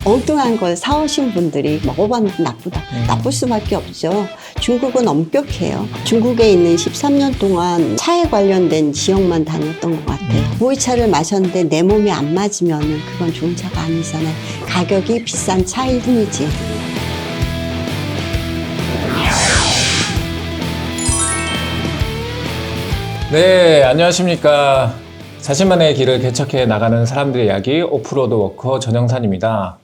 엉뚱한 걸 사오신 분들이 먹어봤는데 나쁘다. 나쁠 수밖에 없죠. 중국은 엄격해요. 중국에 있는 13년 동안 차에 관련된 지역만 다녔던 것 같아요. 보이차를 마셨는데 내 몸에 안 맞으면 그건 좋은 차가 아니잖아요. 가격이 비싼 차일 뿐이지. 네, 안녕하십니까. 자신만의 길을 개척해 나가는 사람들의 이야기 오프로드 워커 전영산입니다.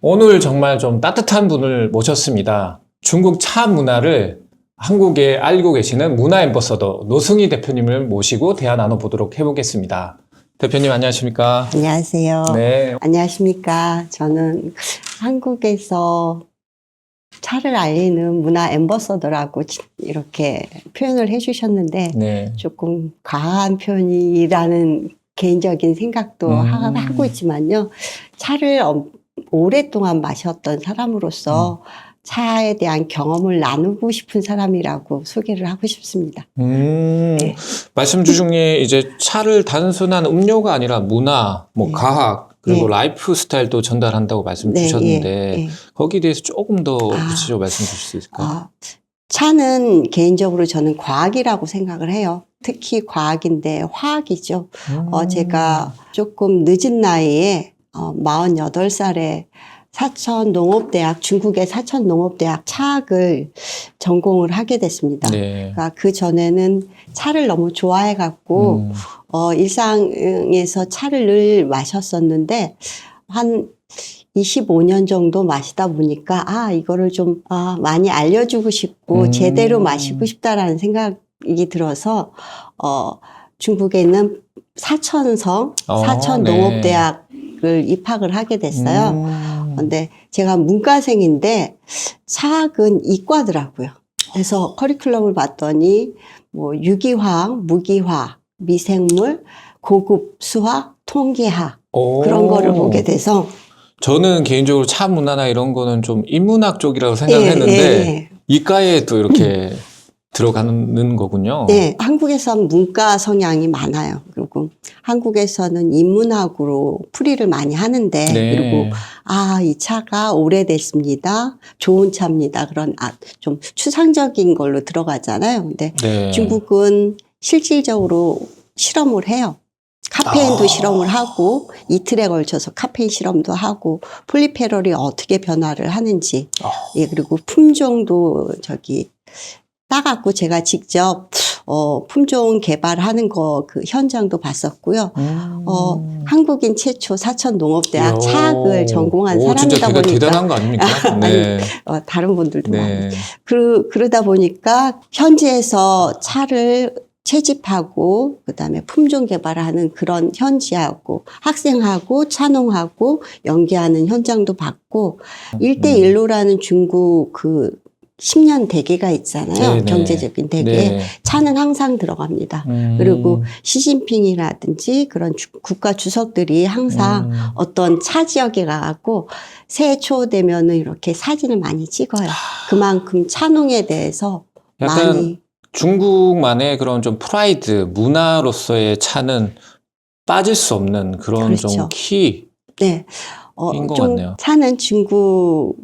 오늘 정말 좀 따뜻한 분을 모셨습니다. 중국 차 문화를 한국에 알고 계시는 문화 앰버서더 노승희 대표님을 모시고 대화 나눠보도록 해보겠습니다. 대표님 안녕하십니까? 안녕하세요. 네. 안녕하십니까. 저는 한국에서 차를 알리는 문화 앰버서더라고 이렇게 표현을 해주셨는데 네. 조금 과한 표현이라는 개인적인 생각도 하고 있지만요. 차를 오랫동안 마셨던 사람으로서 차에 대한 경험을 나누고 싶은 사람이라고 소개를 하고 싶습니다. 네. 말씀 중에 이제 차를 단순한 음료가 아니라 문화, 뭐 과학, 그리고 라이프 스타일도 전달한다고 말씀 주셨는데 거기에 대해서 조금 더 구체적으로 말씀 주실 수 있을까요? 차는 개인적으로 저는 과학이라고 생각을 해요. 특히 과학인데 화학이죠. 제가 조금 늦은 나이에 48살에 사천농업대학, 중국의 사천농업대학 차학을 전공을 하게 됐습니다. 네. 그러니까 그 전에는 차를 너무 좋아해갖고, 일상에서 차를 늘 마셨었는데, 한 25년 정도 마시다 보니까, 이거를 좀, 많이 알려주고 싶고, 제대로 마시고 싶다라는 생각이 들어서, 중국에 있는 사천성, 사천농업대학을 입학을 하게 됐어요. 근데 제가 문과생인데 차학은 이과더라고요. 그래서 커리큘럼을 봤더니 뭐 유기화학, 무기화, 미생물, 고급 수학, 통계학 그런 거를 보게 돼서 저는 개인적으로 차 문화나 이런 거는 좀 인문학 쪽이라고 생각을 했는데 이과에 또 이렇게 들어가는 거군요. 네, 한국에서는 문과 성향이 많아요. 그리고 한국에서는 인문학으로 풀이를 많이 하는데, 그리고 이 차가 오래됐습니다. 좋은 차입니다. 그런 좀 추상적인 걸로 들어가잖아요. 근데 중국은 실질적으로 실험을 해요. 카페인도 실험을 하고 이틀에 걸쳐서 카페인 실험도 하고 폴리페럴이 어떻게 변화를 하는지, 그리고 품종도 따갖고 제가 직접 품종 개발하는 거 그 현장도 봤었고요. 한국인 최초 사천농업대학 차학을 전공한 사람이다 진짜 보니까 대단한 거 아닙니까? 네. 아니, 다른 분들도 많이. 그러다 보니까 현지에서 차를 채집하고 그다음에 품종 개발하는 그런 현지하고 학생하고 차농하고 연계하는 현장도 봤고 1대1로라는 중국 10년 대계가 있잖아요. 경제적인 대계. 차는 항상 들어갑니다. 그리고 시진핑이라든지 그런 국가 주석들이 항상 어떤 차 지역에 가고 새해 초 되면은 이렇게 사진을 많이 찍어요. 그만큼 차농에 대해서 많이. 중국만의 그런 좀 프라이드, 문화로서의 차는 빠질 수 없는 그런 좀 키. 네. 것 같네요. 차는 중국에서는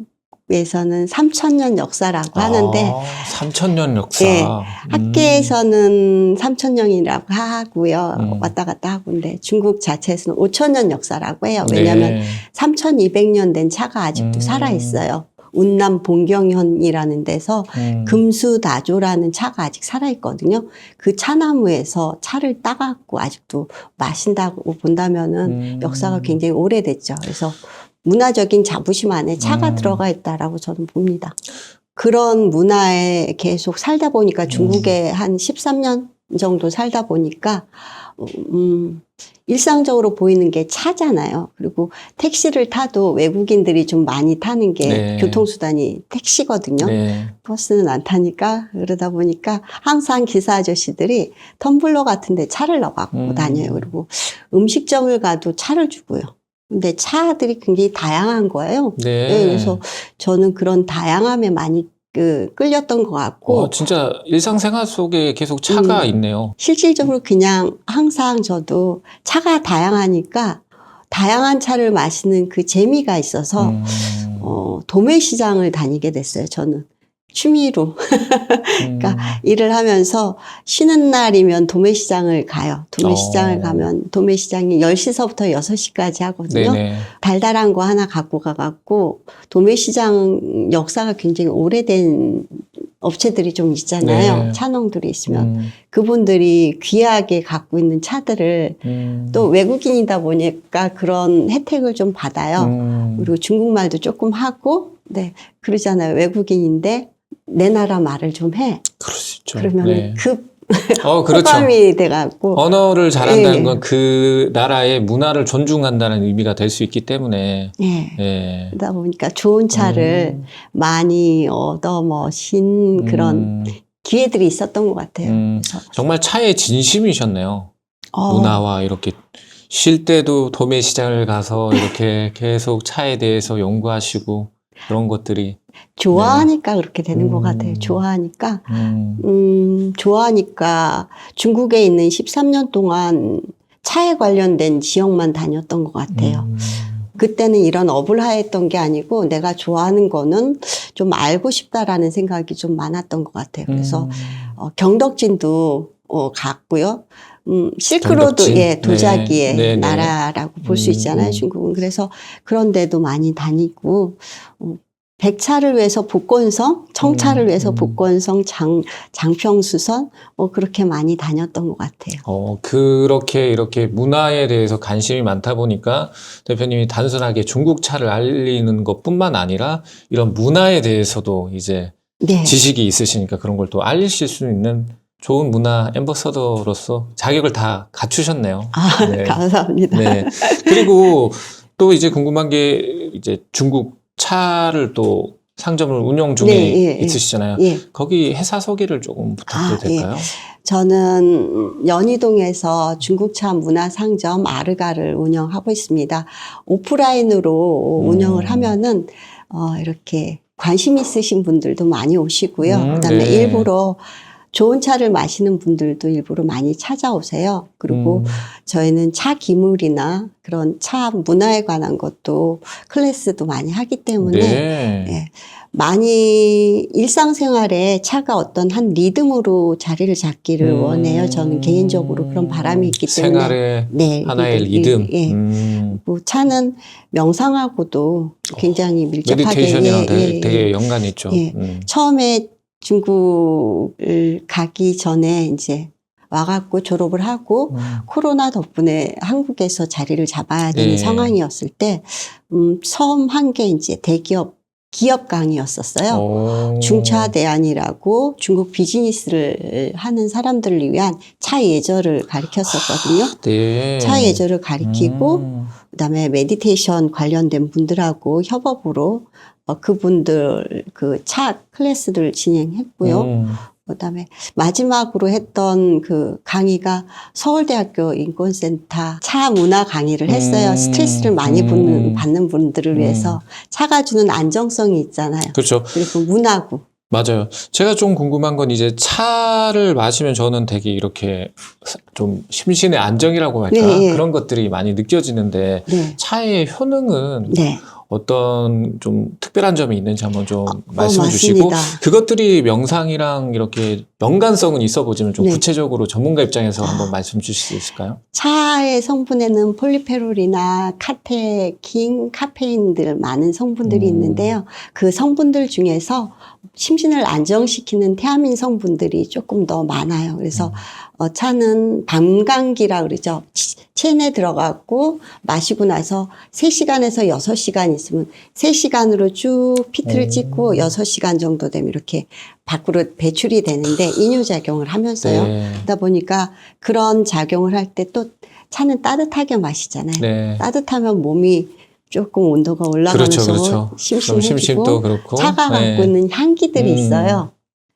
3,000년 역사라고 하는데 3,000년 역사. 네, 학계에서는 3,000년이라고 하고요. 왔다 갔다 하고 근데 중국 자체에서는 5,000년 역사라고 해요. 왜냐하면 3,200년 된 차가 아직도 살아있어요. 운남 봉경현이라는 데서 금수다조라는 차가 아직 살아있거든요. 그 차나무에서 차를 따갖고 아직도 마신다고 본다면은 역사가 굉장히 오래됐죠. 그래서 문화적인 자부심 안에 차가 들어가 있다라고 저는 봅니다. 그런 문화에 계속 살다 보니까 중국에 한 13년 정도 살다 보니까 일상적으로 보이는 게 차잖아요. 그리고 택시를 타도 외국인들이 좀 많이 타는 게 교통수단이 택시거든요. 버스는 안 타니까 그러다 보니까 항상 기사 아저씨들이 텀블러 같은 데 차를 넣어갖고 다녀요. 그리고 음식점을 가도 차를 주고요. 근데 차들이 굉장히 다양한 거예요. 그래서 저는 그런 다양함에 많이 끌렸던 것 같고. 진짜 일상생활 속에 계속 차가 있네요. 실질적으로 그냥 항상 저도 차가 다양하니까 다양한 차를 마시는 그 재미가 있어서 도매시장을 다니게 됐어요. 저는 취미로. 그러니까 일을 하면서 쉬는 날이면 도매시장을 가요. 도매시장을 가면 도매시장이 10시서부터 6시까지 하거든요. 네네. 달달한 거 하나 갖고 가갖고 도매시장 역사가 굉장히 오래된 업체들이 좀 있잖아요. 네. 차농들이 있으면 그분들이 귀하게 갖고 있는 차들을 또 외국인이다 보니까 그런 혜택을 좀 받아요. 그리고 중국말도 조금 하고 네 그러잖아요. 외국인인데 내 나라 말을 좀 해. 그럴 수 있죠. 그러면 네. 그렇죠. 호감이 돼갖고 언어를 잘한다는 예. 건 그 나라의 문화를 존중한다는 의미가 될 수 있기 때문에 예. 예. 그러다 보니까 좋은 차를 많이 얻어 머신 그런 기회들이 있었던 것 같아요. 그래서 정말 차에 진심이셨네요. 문화와 이렇게 쉴 때도 도매시장을 가서 이렇게 계속 차에 대해서 연구하시고 그런 것들이 좋아하니까 그렇게 되는 것 같아요. 좋아하니까 중국에 있는 13년 동안 차에 관련된 지역만 다녔던 것 같아요. 그때는 이런 업을 하였던 게 아니고 내가 좋아하는 거는 좀 알고 싶다라는 생각이 좀 많았던 것 같아요. 그래서 경덕진도 갔고요. 실크로드, 경덕진? 예, 도자기의 네. 나라라고 볼 수 있잖아요, 중국은. 그래서 그런 데도 많이 다니고, 백차를 위해서 복권성, 청차를 위해서 복권성, 장평수선, 그렇게 많이 다녔던 것 같아요. 그렇게 이렇게 문화에 대해서 관심이 많다 보니까 대표님이 단순하게 중국 차를 알리는 것뿐만 아니라 이런 문화에 대해서도 이제 네. 지식이 있으시니까 그런 걸 또 알리실 수 있는 좋은 문화 앰버서더로서 자격을 다 갖추셨네요. 네. 감사합니다. 네. 그리고 또 이제 궁금한 게 이제 중국 차를 또 상점을 운영 중에 네, 있으시잖아요. 예. 거기 회사 소개를 조금 부탁드려도 될까요? 예. 저는 연희동에서 중국차 문화상점 아르가를 운영하고 있습니다. 오프라인으로 운영을 하면은 이렇게 관심 있으신 분들도 많이 오시고요. 그다음에 네. 일부러 좋은 차를 마시는 분들도 일부러 많이 찾아오세요. 그리고 저희는 차 기물이나 그런 차 문화에 관한 것도 클래스도 많이 하기 때문에 네. 예, 많이 일상생활에 차가 어떤 한 리듬으로 자리를 잡기를 원해요. 저는 개인적으로 그런 바람이 있기 때문에. 생활의 네, 하나의 리듬. 예. 뭐 차는 명상하고도 굉장히 밀접하게 메디테이션이랑 되게 연관이 있죠. 예. 처음에 중국을 가기 전에 이제 와갖고 졸업을 하고 코로나 덕분에 한국에서 자리를 잡아야 되는 예. 상황이었을 때 처음 한 게 이제 기업 강의였었어요. 중차대안이라고 중국 비즈니스를 하는 사람들을 위한 차 예절을 가르쳤었거든요. 네. 차 예절을 가르치고 그다음에 메디테이션 관련된 분들하고 협업으로 그분들 그 차 클래스를 진행했고요. 그다음에 마지막으로 했던 그 강의가 서울대학교 인권센터 차 문화 강의를 했어요. 스트레스를 많이 받는 분들을 위해서 차가 주는 안정성이 있잖아요. 그렇죠. 그리고 문화고. 맞아요. 제가 좀 궁금한 건 이제 차를 마시면 저는 되게 이렇게 좀 심신의 안정이라고 할까? 네, 예. 그런 것들이 많이 느껴지는데 네. 차의 효능은 네. 어떤 좀 특별한 점이 있는지 한번 좀 말씀해 주시고 맞습니다. 그것들이 명상이랑 이렇게 연관성은 있어 보지만 좀 네. 구체적으로 전문가 입장에서 한번 말씀 주실 수 있을까요? 차의 성분에는 폴리페롤이나 카테킨, 카페인들 많은 성분들이 있는데요. 그 성분들 중에서 심신을 안정시키는 태아민 성분들이 조금 더 많아요. 그래서 차는 밤감기라 그러죠. 체내 들어가고 마시고 나서 3시간에서 6시간 있으면 3시간으로 쭉 피트를 찍고 6시간 정도 되면 이렇게 밖으로 배출이 되는데 이뇨작용을 하면서요. 네. 그러다 보니까 그런 작용을 할 때 또 차는 따뜻하게 마시잖아요. 네. 따뜻하면 몸이 조금 온도가 올라가면서 그렇죠. 심심해지고 심심도 그렇고 차가 네. 갖고 있는 향기들이 있어요.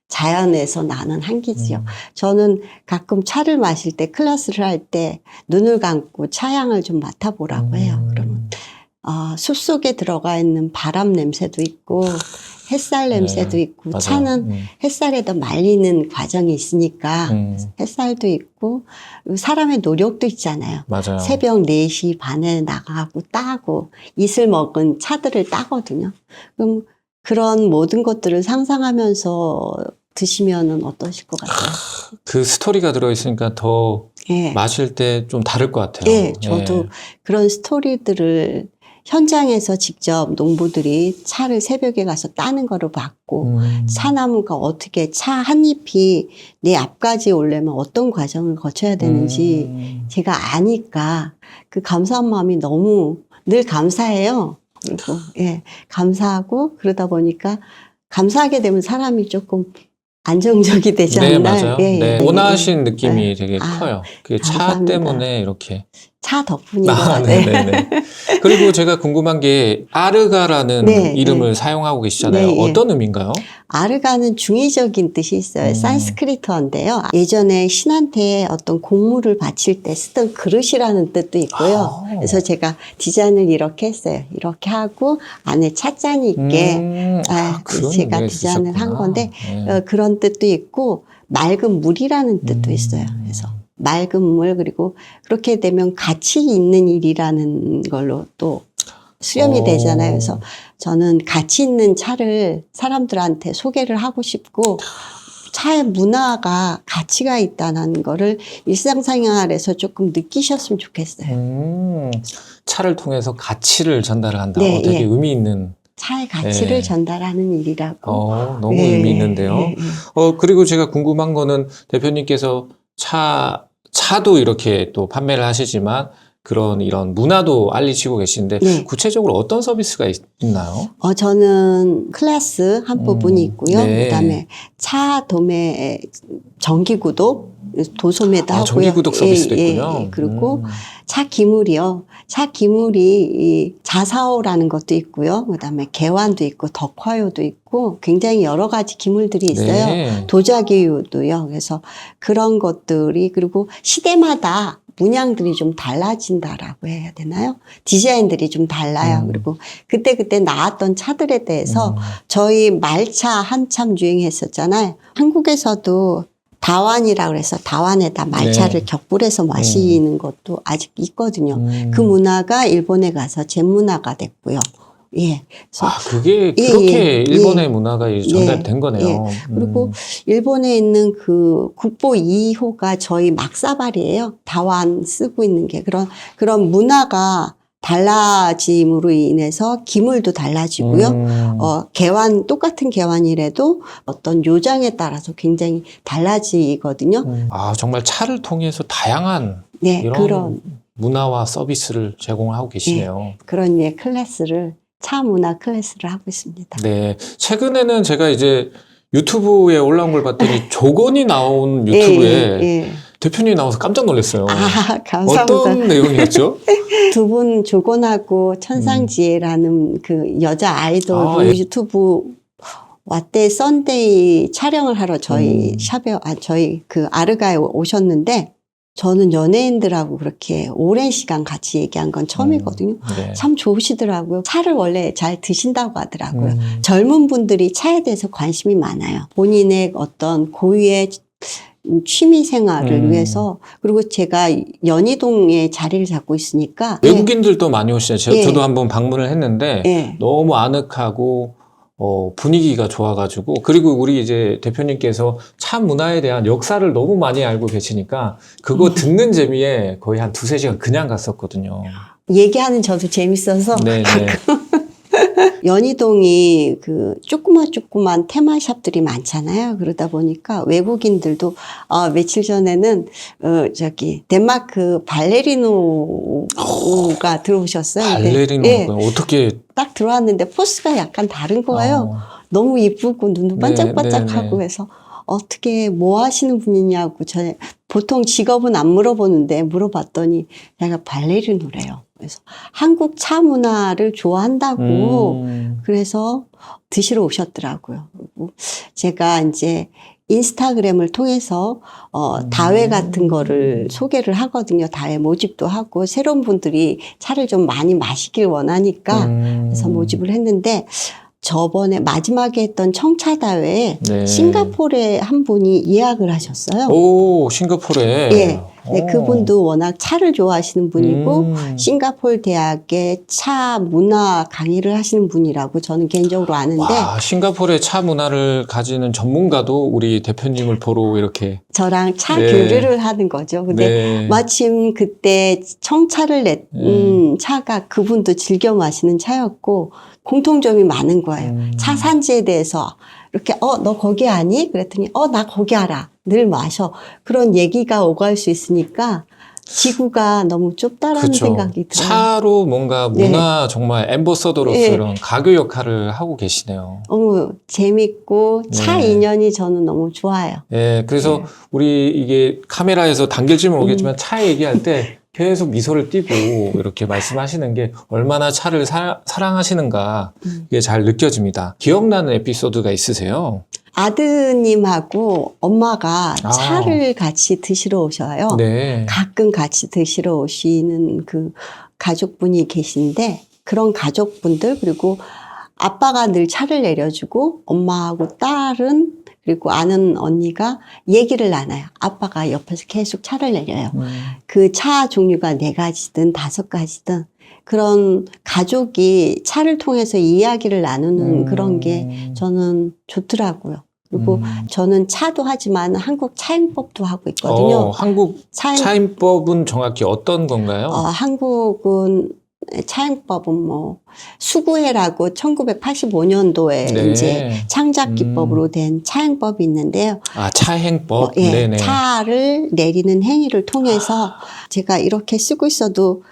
자연에서 나는 향기지요. 저는 가끔 차를 마실 때 클래스를 할 때 눈을 감고 차향을 좀 맡아보라고 해요. 그러면 숲속에 들어가 있는 바람 냄새도 있고 햇살 냄새도 네, 있고, 맞아요. 차는 햇살에다 말리는 과정이 있으니까 햇살도 있고, 그리고 사람의 노력도 있잖아요. 맞아요. 새벽 4시 반에 나가고 따고 이슬 먹은 차들을 따거든요. 그럼 그런 모든 것들을 상상하면서 드시면은 어떠실 것 같아요? 그 스토리가 들어있으니까 더 예. 마실 때 좀 다를 것 같아요. 예, 저도 그런 스토리들을 현장에서 직접 농부들이 차를 새벽에 가서 따는 거를 봤고, 차나무가 어떻게 차 한 잎이 내 앞까지 오려면 어떤 과정을 거쳐야 되는지 제가 아니까 그 감사한 마음이 너무 늘 감사해요. 그리고 예, 감사하고 그러다 보니까 감사하게 되면 사람이 조금 안정적이 되지 네, 않나요? 맞아요. 예, 네. 예, 온화하신 예. 느낌이 예. 되게 아, 커요. 그게 차 감사합니다. 때문에 이렇게. 차 덕분인 것 아, 같아요. 네네네. 그리고 제가 궁금한 게 아르가라는 네, 이름을 네. 사용하고 계시잖아요. 네, 예. 어떤 의미인가요? 아르가는 중의적인 뜻이 있어요. 산스크리트어인데요. 예전에 신한테 어떤 공물을 바칠 때 쓰던 그릇이라는 뜻도 있고요. 아. 그래서 제가 디자인을 이렇게 했어요. 이렇게 하고 안에 찻잔이 있게 그런 제가 의미가 디자인을 한 있으셨구나. 건데 네. 그런 뜻도 있고 맑은 물이라는 뜻도 있어요. 그래서 맑은 물 그리고 그렇게 되면 가치 있는 일이라는 걸로 또 수렴이 되잖아요. 그래서 저는 가치 있는 차를 사람들한테 소개를 하고 싶고 차의 문화가 가치가 있다는 거를 일상생활에서 조금 느끼셨으면 좋겠어요. 차를 통해서 가치를 전달한다. 네, 되게 예. 의미 있는. 차의 가치를 예. 전달하는 일이라고. 너무 예, 의미 있는데요. 예, 예. 그리고 제가 궁금한 거는 대표님께서 차도 이렇게 또 판매를 하시지만 이런 문화도 알리시고 계신데 네. 구체적으로 어떤 서비스가 있나요? 저는 클래스 한 부분이 있고요. 네. 그다음에 차 도매 정기구독 도소매도 하고요. 정기구독 서비스도 있군요. 그리고 차 기물이요. 차 기물이 이 자사오라는 것도 있고요. 그다음에 개환도 있고 덕화요도 있고 굉장히 여러 가지 기물들이 있어요. 네. 도자기요도요. 그래서 그런 것들이 그리고 시대마다 문양들이 좀 달라진다라고 해야 되나요? 디자인들이 좀 달라요. 그리고 그때 나왔던 차들에 대해서 저희 말차 한참 유행했었잖아요. 한국에서도 다완이라고 해서 다완에다 말차를 네. 격불해서 마시는 것도 아직 있거든요. 그 문화가 일본에 가서 제 문화가 됐고요. 예. 그래서 그게 예, 그렇게 예, 일본의 예. 문화가 전달된 거네요. 예. 그리고 일본에 있는 그 국보 2호가 저희 막사발이에요. 다완 쓰고 있는 게 그런 문화가 달라짐으로 인해서 기물도 달라지고요. 개환 똑같은 개환이라도 어떤 요장에 따라서 굉장히 달라지거든요. 정말 차를 통해서 다양한 네, 이런 그런 문화와 서비스를 제공하고 계시네요. 그런 클래스를 차 문화 클래스를 하고 있습니다. 네, 최근에는 제가 이제 유튜브에 올라온 걸 봤더니 조건이 나온 유튜브에 대표님이 나와서 깜짝 놀랐어요. 감사합니다. 어떤 내용이었죠? 두 분 조건하고 천상지혜라는 그 여자 아이돌 유튜브 왓데 썬데이 촬영을 하러 저희 샵에 저희 그 아르가에 오셨는데 저는 연예인들하고 그렇게 오랜 시간 같이 얘기한 건 처음이거든요. 네. 참 좋으시더라고요. 차를 원래 잘 드신다고 하더라고요. 젊은 분들이 차에 대해서 관심이 많아요. 본인의 어떤 고유의 취미 생활을 위해서 그리고 제가 연희동에 자리를 잡고 있으니까 외국인들도 많이 오시죠. 저도 한번 방문을 했는데 너무 아늑하고 분위기가 좋아가지고 그리고 우리 이제 대표님께서 차 문화에 대한 역사를 너무 많이 알고 계시니까 그거 듣는 재미에 거의 한 2-3시간 그냥 갔었거든요. 얘기하는 저도 재밌어서 네네. 연희동이 그 조그만 테마샵들이 많잖아요. 그러다 보니까 외국인들도 며칠 전에는 덴마크 발레리노가 들어오셨어요. 발레리노가 어떻게 딱 들어왔는데 포스가 약간 다른 거예요. 너무 이쁘고 눈도 반짝반짝하고 해서 어떻게 뭐 하시는 분이냐고 보통 직업은 안 물어보는데 물어봤더니 내가 발레리노래요. 그래서 한국 차 문화를 좋아한다고 그래서 드시러 오셨더라고요. 그리고 제가 이제 인스타그램을 통해서 다회 같은 거를 소개를 하거든요. 다회 모집도 하고 새로운 분들이 차를 좀 많이 마시길 원하니까 그래서 모집을 했는데 저번에 마지막에 했던 청차다회에 네. 싱가포르에 한 분이 예약을 하셨어요. 오, 싱가포르에. 예. 네, 오. 그분도 워낙 차를 좋아하시는 분이고 싱가포르 대학의 차 문화 강의를 하시는 분이라고 저는 개인적으로 아는데 와, 싱가포르의 차 문화를 가지는 전문가도 우리 대표님을 보러 이렇게. 저랑 차 네. 교류를 하는 거죠. 근데 네. 마침 그때 청차를 낸 차가 그분도 즐겨 마시는 차였고 공통점이 많은 거예요. 차 산지에 대해서 이렇게 너 거기 아니? 그랬더니 나 거기 알아. 늘 마셔. 그런 얘기가 오갈 수 있으니까 지구가 너무 좁다라는 그쵸. 생각이 들어요. 차로 뭔가 문화 정말 앰버서더로서 네. 이런 가교 역할을 하고 계시네요. 너무 재밌고 차 네. 인연이 저는 너무 좋아요. 예, 그래서 네. 우리 이게 카메라에서 당길지 모르겠지만 차 얘기할 때 계속 미소를 띠고 이렇게 말씀하시는 게 얼마나 차를 사랑하시는가 이게 잘 느껴집니다. 기억나는 에피소드가 있으세요? 아드님하고 엄마가 아. 차를 같이 드시러 오셔요. 네. 가끔 같이 드시러 오시는 그 가족분이 계신데 그런 가족분들 그리고 아빠가 늘 차를 내려주고 엄마하고 딸은 그리고 아는 언니가 얘기를 나눠요. 아빠가 옆에서 계속 차를 내려요. 그 차 종류가 4가지든 5가지든 그런 가족이 차를 통해서 이야기를 나누는 그런 게 저는 좋더라고요. 그리고 저는 차도 하지만 한국 차임법도 하고 있거든요. 한국 차임법은 정확히 어떤 건가요? 한국은 차임법은 뭐 수구회라고 1985년도에 네. 이제 창작 기법으로 된 차행법이 있는데요. 차행법. 예, 네네. 차를 내리는 행위를 통해서 제가 이렇게 쓰고 있어도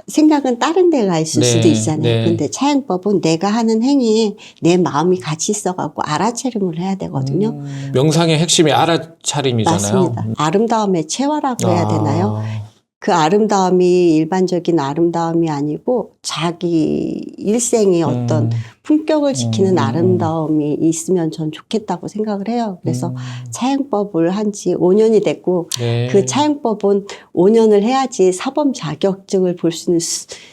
생각은 다른 데 가 있을 네, 수도 있잖아요. 네. 근데 차행법은 내가 하는 행위에 내 마음이 같이 있어갖고 알아차림을 해야 되거든요. 명상의 핵심이 알아차림이잖아요. 맞습니다. 아름다움의 체화라고 해야 되나요? 아. 그 아름다움이 일반적인 아름다움이 아니고 자기 일생의 어떤 품격을 지키는 아름다움이 있으면 전 좋겠다고 생각을 해요. 그래서 차행법을 한 지 5년이 됐고 네. 그 차행법은 5년을 해야지 사범 자격증을 볼 수 있는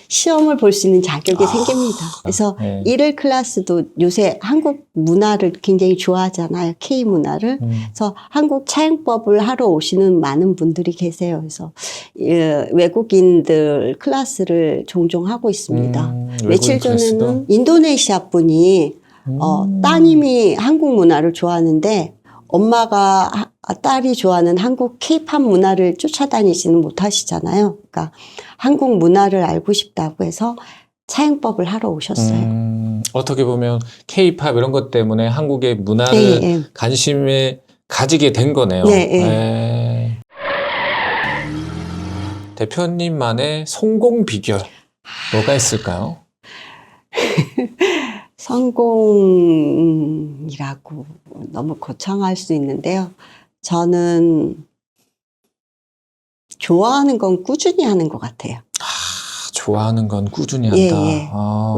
시험을 볼 수 있는 자격이 생깁니다. 그래서 네. 1일 클래스도 요새 한국 문화를 굉장히 좋아하잖아요. K 문화를. 그래서 한국 차행법을 하러 오시는 많은 분들이 계세요. 그래서 외국인들 클래스를 종종 하고 있습니다. 며칠 전에는 인도네시아 분이 따님이 한국 문화를 좋아하는데 엄마가 딸이 좋아하는 한국 K-팝 문화를 쫓아다니지는 못하시잖아요. 그러니까 한국 문화를 알고 싶다고 해서 차행법을 하러 오셨어요. 어떻게 보면 K-팝 이런 것 때문에 한국의 문화를 네, 관심에 가지게 된 거네요. 네, 네. 네. 대표님만의 성공 비결 뭐가 있을까요? 성공이라고 너무 거창할 수 있는데요. 저는 좋아하는 건 꾸준히 하는 것 같아요. 좋아하는 건 꾸준히 한다. 예.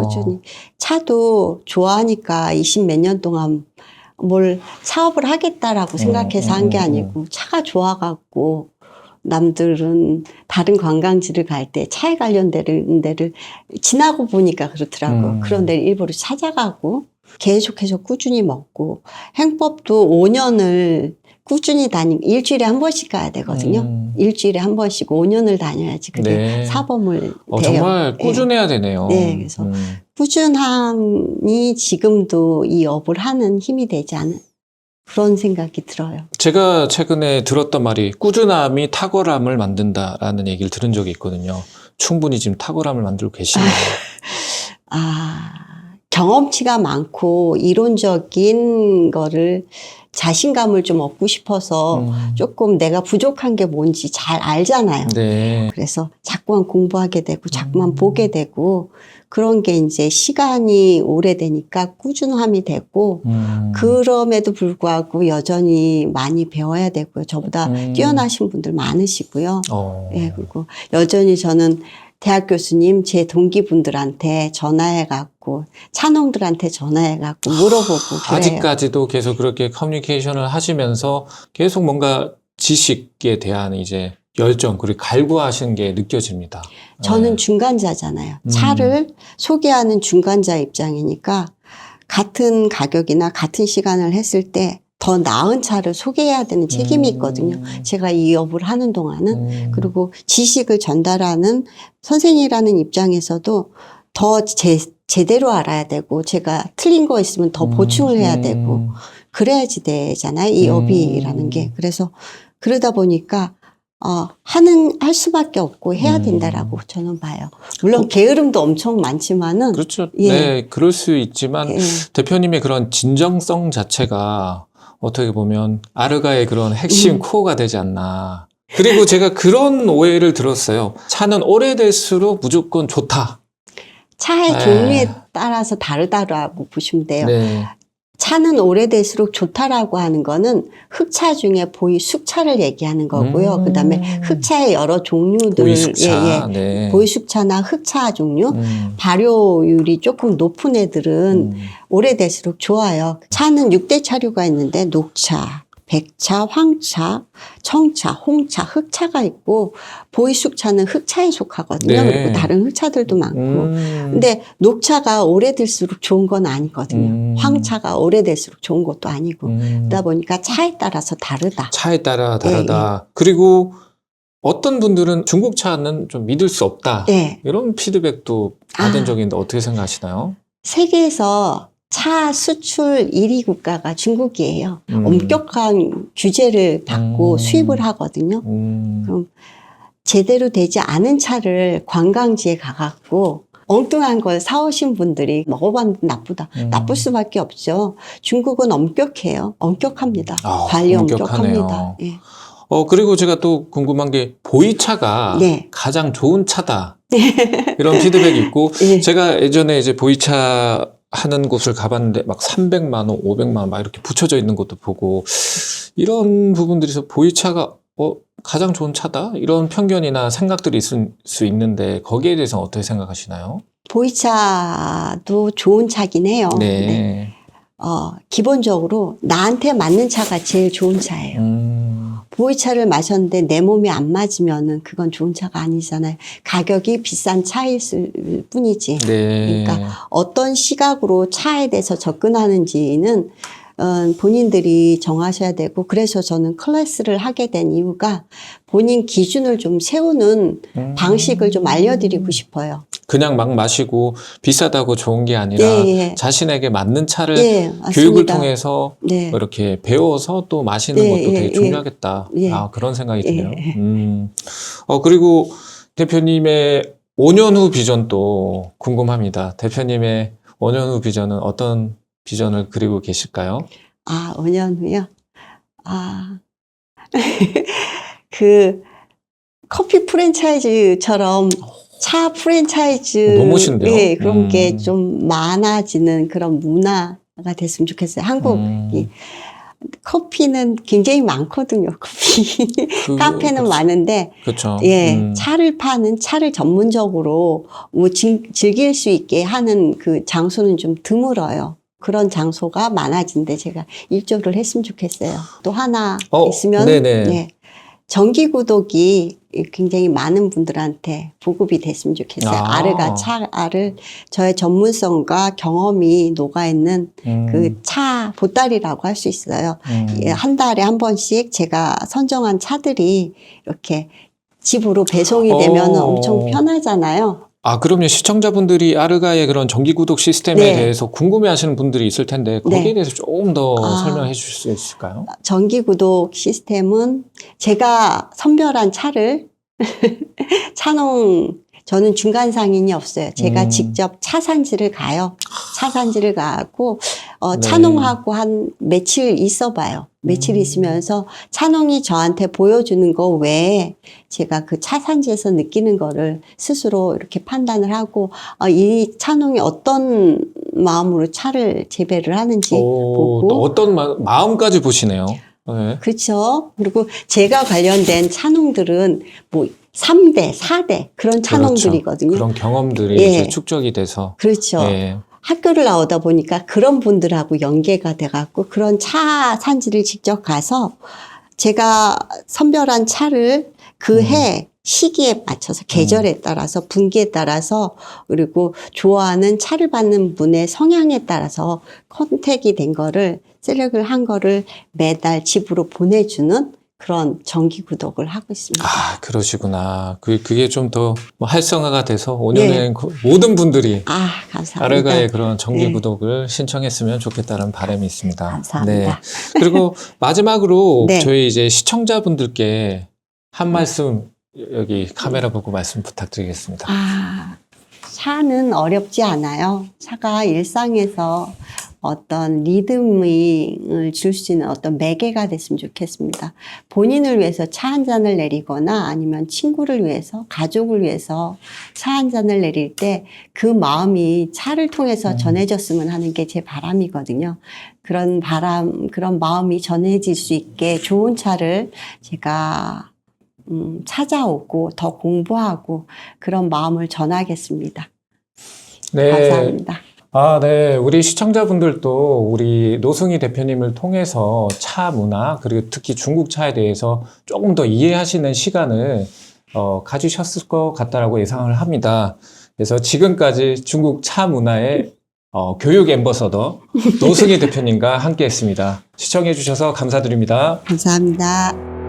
꾸준히. 차도 좋아하니까 20몇 년 동안 뭘 사업을 하겠다라고 생각해서 한 게 아니고 차가 좋아갖고 남들은 다른 관광지를 갈 때 차에 관련된 데를 지나고 보니까 그렇더라고요. 그런 데를 일부러 찾아가고 계속해서 꾸준히 먹고 행법도 5년을 꾸준히 일주일에 한 번씩 가야 되거든요. 일주일에 한 번씩 5년을 다녀야지 그게 네. 사범을 돼요. 정말 꾸준해야 되네요. 네, 그래서 꾸준함이 지금도 이 업을 하는 힘이 되지 않은 그런 생각이 들어요. 제가 최근에 들었던 말이 꾸준함이 탁월함을 만든다라는 얘기를 들은 적이 있거든요. 충분히 지금 탁월함을 만들고 계시네요. 경험치가 많고 이론적인 거를 자신감을 좀 얻고 싶어서 조금 내가 부족한 게 뭔지 잘 알잖아요. 네. 그래서 자꾸만 공부하게 되고 자꾸만 보게 되고 그런 게 이제 시간이 오래되니까 꾸준함이 되고 그럼에도 불구하고 여전히 많이 배워야 되고요. 저보다 뛰어나신 분들 많으시고요. 예, 그리고 여전히 저는 대학 교수님, 제 동기분들한테 전화해갖고, 찬홍들한테 전화해갖고 물어보고 그래요. 아직까지도 계속 그렇게 커뮤니케이션을 하시면서 계속 뭔가 지식에 대한 이제 열정, 그리고 갈구하시는 게 느껴집니다. 저는 중간자잖아요. 차를 소개하는 중간자 입장이니까 같은 가격이나 같은 시간을 했을 때 더 나은 차를 소개해야 되는 책임이 있거든요. 제가 이 업을 하는 동안은. 그리고 지식을 전달하는 선생이라는 입장에서도 더 제대로 알아야 되고, 제가 틀린 거 있으면 더 보충을 해야 되고, 그래야지 되잖아요. 이 업이라는 게. 그래서 그러다 보니까 할 수밖에 없고 해야 된다라고 저는 봐요. 물론 게으름도 엄청 많지만은. 그렇죠. 예. 네, 그럴 수 있지만 예. 대표님의 그런 진정성 자체가 어떻게 보면 아르가의 그런 핵심 코어가 되지 않나. 그리고 제가 그런 오해를 들었어요. 차는 오래될수록 무조건 좋다. 차의 네. 종류에 따라서 다르다라고 보시면 돼요. 네. 차는 오래될수록 좋다라고 하는 거는 흑차 중에 보이 숙차를 얘기하는 거고요. 그다음에 흑차의 여러 종류들, 보이숙차. 네. 보이숙차나 흑차 종류, 발효율이 조금 높은 애들은 오래될수록 좋아요. 차는 6대 차류가 있는데 녹차, 백차, 황차, 청차, 홍차, 흑차가 있고, 보이숙차는 흑차에 속하거든요. 네. 그리고 다른 흑차들도 많고. 근데 녹차가 오래될수록 좋은 건 아니거든요. 황차가 오래될수록 좋은 것도 아니고. 그러다 보니까 차에 따라서 다르다. 차에 따라 다르다. 그리고 어떤 분들은 중국 차는 좀 믿을 수 없다. 네. 이런 피드백도 받은 적이 있는데 어떻게 생각하시나요? 세계에서 차 수출 1위 국가가 중국이에요. 엄격한 규제를 받고 수입을 하거든요. 그럼 제대로 되지 않은 차를 관광지에 가갖고 엉뚱한 걸 사오신 분들이 먹어봤는데 나쁘다. 나쁠 수밖에 없죠. 중국은 엄격해요. 엄격합니다. 관리 엄격하네요. 엄격합니다. 예. 그리고 제가 또 궁금한 게 보이차가 네. 가장 좋은 차다. 이런 피드백이 있고 예. 제가 예전에 이제 보이차 하는 곳을 가봤는데 막 300만 원, 500만 원 막 이렇게 붙여져 있는 것도 보고 이런 부분들에서 보이차가 가장 좋은 차다? 이런 편견이나 생각들이 있을 수 있는데 거기에 대해서 어떻게 생각하시나요? 보이차도 좋은 차긴 해요. 네. 네. 기본적으로 나한테 맞는 차가 제일 좋은 차예요. 보이차를 마셨는데 내 몸에 안 맞으면은 그건 좋은 차가 아니잖아요. 가격이 비싼 차일 뿐이지. 네. 그러니까 어떤 시각으로 차에 대해서 접근하는지는 본인들이 정하셔야 되고, 그래서 저는 클래스를 하게 된 이유가 본인 기준을 좀 세우는 방식을 좀 알려드리고 싶어요. 그냥 막 마시고 비싸다고 좋은 게 아니라 예. 자신에게 맞는 차를 맞습니다. 교육을 통해서 네. 이렇게 배워서 또 마시는 것도 되게 중요하겠다. 그런 생각이 드네요. 그리고 대표님의 5년 후 비전도 궁금합니다. 대표님의 5년 후 비전은 어떤 비전을 그리고 계실까요? 5년 후요? 그 커피 프랜차이즈처럼 차 프랜차이즈 너무 멋있는데요? 예, 그런 게 좀 많아지는 그런 문화가 됐으면 좋겠어요. 한국이 커피는 굉장히 많거든요. 커피 카페는 많은데 그렇죠. 차를 파는 차를 전문적으로 즐길 수 있게 하는 그 장소는 좀 드물어요. 그런 장소가 많아진데 제가 일조를 했으면 좋겠어요. 또 하나 있으면 정기 구독이 굉장히 많은 분들한테 보급이 됐으면 좋겠어요. 차를 저의 전문성과 경험이 녹아있는 그 차 보따리라고 할 수 있어요. 한 달에 한 번씩 제가 선정한 차들이 이렇게 집으로 배송이 되면 엄청 편하잖아요. 그럼요. 시청자분들이 아르가의 그런 정기 구독 시스템에 대해서 궁금해 하시는 분들이 있을 텐데 거기에 대해서 조금 더 설명해 주실 수 있을까요? 정기 구독 시스템은 제가 선별한 차를 저는 중간 상인이 없어요. 제가 직접 차산지를 가요. 차산지를 가고 차농하고 한 며칠 있어봐요. 며칠 있으면서 차농이 저한테 보여주는 거 외에 제가 그 차산지에서 느끼는 거를 스스로 이렇게 판단을 하고 이 차농이 어떤 마음으로 차를 재배를 하는지 보고 또 어떤 마음까지 보시네요. 네. 그렇죠. 그리고 제가 관련된 차농들은 뭐 3대, 4대 그런 차농들이거든요. 그런 경험들이 이제 축적이 돼서. 그렇죠. 학교를 나오다 보니까 그런 분들하고 연계가 돼갖고 그런 차 산지를 직접 가서 제가 선별한 차를 그 해 시기에 맞춰서 계절에 따라서 분기에 따라서 그리고 좋아하는 차를 받는 분의 성향에 따라서 컨택이 된 거를 셀렉을 한 거를 매달 집으로 보내주는 그런 정기 구독을 하고 있습니다. 아, 그러시구나. 그게 좀 더 활성화가 돼서 5년에 네. 모든 분들이 감사합니다. 아르가의 그런 정기 네. 구독을 신청했으면 좋겠다는 바람이 있습니다. 감사합니다. 네. 그리고 마지막으로 네. 저희 이제 시청자분들께 한 말씀 여기 카메라 보고 말씀 부탁드리겠습니다. 차는 어렵지 않아요. 차가 일상에서 어떤 리듬을 줄 수 있는 어떤 매개가 됐으면 좋겠습니다. 본인을 위해서 차 한 잔을 내리거나 아니면 친구를 위해서, 가족을 위해서 차 한 잔을 내릴 때 그 마음이 차를 통해서 전해졌으면 하는 게 제 바람이거든요. 그런 마음이 전해질 수 있게 좋은 차를 제가 찾아오고 더 공부하고 그런 마음을 전하겠습니다. 네. 감사합니다. 네. 우리 시청자분들도 우리 노승희 대표님을 통해서 차 문화, 그리고 특히 중국 차에 대해서 조금 더 이해하시는 시간을 가지셨을 것 같다라고 예상을 합니다. 그래서 지금까지 중국 차 문화의 교육 앰버서더 노승희 대표님과 함께 했습니다. 시청해 주셔서 감사드립니다. 감사합니다.